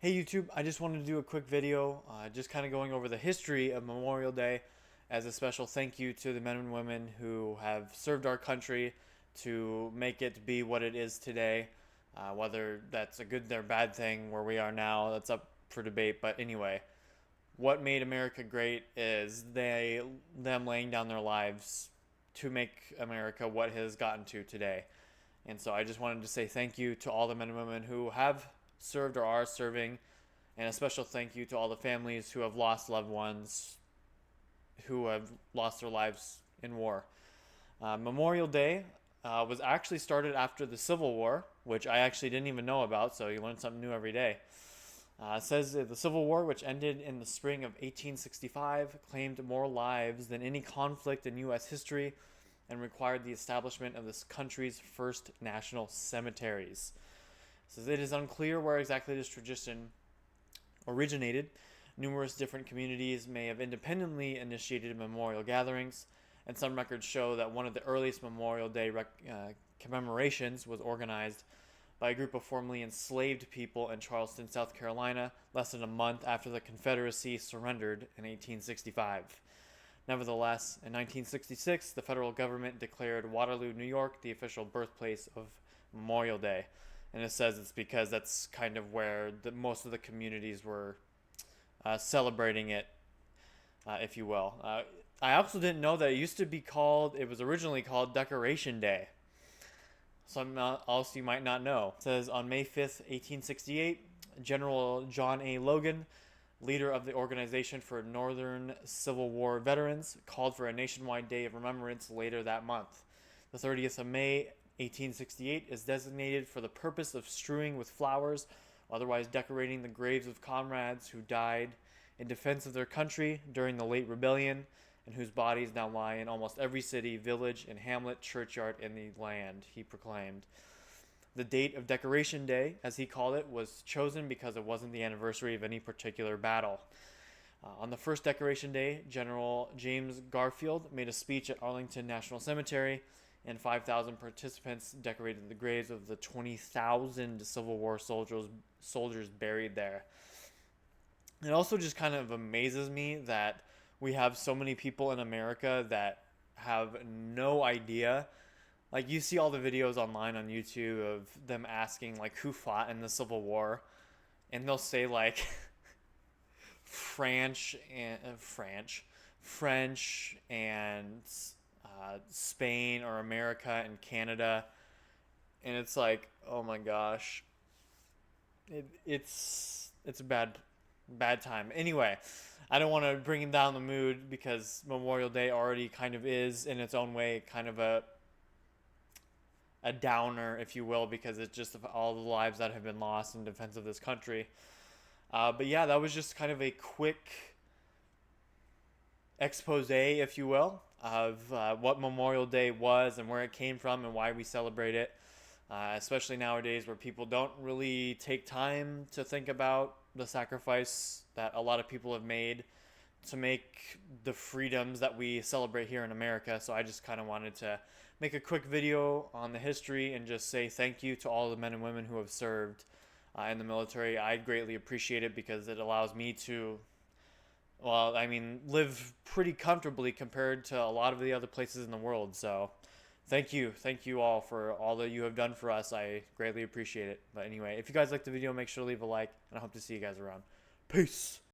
Hey YouTube, I just wanted to do a quick video, just kind of going over the history of Memorial Day as a special thank you to the men and women who have served our country to make it be what it is today. Whether that's a good or bad thing where we are now, that's up for debate. But anyway, what made America great is them laying down their lives to make America what it has gotten to today. And so I just wanted to say thank you to all the men and women who have served or are serving, and a special thank you to all the families who have lost loved ones who have lost their lives in war. Memorial Day was actually started after the Civil War, which I actually didn't even know about, so you learn something new every day. It says that the Civil War, which ended in the spring of 1865, claimed more lives than any conflict in U.S. history and required the establishment of this country's first national cemeteries. It says it is unclear where exactly this tradition originated. Numerous different communities may have independently initiated memorial gatherings, and some records show that one of the earliest Memorial Day commemorations was organized by a group of formerly enslaved people in Charleston, South Carolina, less than a month after the Confederacy surrendered in 1865. Nevertheless, in 1966, the federal government declared Waterloo, New York, the official birthplace of Memorial Day. And it says it's because that's kind of where most of the communities were celebrating it, if you will. I also didn't know that it was originally called Decoration Day. Something else you might not know. It says on May 5th, 1868, General John A. Logan, leader of the Organization for Northern Civil War Veterans, called for a nationwide day of remembrance later that month. The 30th of May, 1868, is designated for the purpose of strewing with flowers, otherwise decorating the graves of comrades who died in defense of their country during the late rebellion, and whose bodies now lie in almost every city, village, and hamlet, churchyard in the land, he proclaimed. The date of Decoration Day, as he called it, was chosen because it wasn't the anniversary of any particular battle. On the first Decoration Day, General James Garfield made a speech at Arlington National Cemetery, and 5,000 participants decorated the graves of the 20,000 Civil War soldiers buried there. It also just kind of amazes me that we have so many people in America that have no idea. Like, you see all the videos online on YouTube of them asking like who fought in the Civil War, and they'll say like French and French and Spain or America and Canada, and it's like, oh my gosh, it's a bad time. Anyway, I don't want to bring down the mood because Memorial Day already kind of is in its own way kind of a downer, if you will, because it's just all the lives that have been lost in defense of this country. But yeah, that was just kind of a quick expose, if you will, of what Memorial Day was and where it came from and why we celebrate it. Especially nowadays where people don't really take time to think about the sacrifice that a lot of people have made to make the freedoms that we celebrate here in America. So I just kind of wanted to make a quick video on the history and just say thank you to all the men and women who have served in the military. I greatly appreciate it because it allows me to, well, I mean, live pretty comfortably compared to a lot of the other places in the world. So thank you all for all that you have done for us. I greatly appreciate it. But anyway, if you guys liked the video, make sure to leave a like, and I hope to see you guys around. Peace.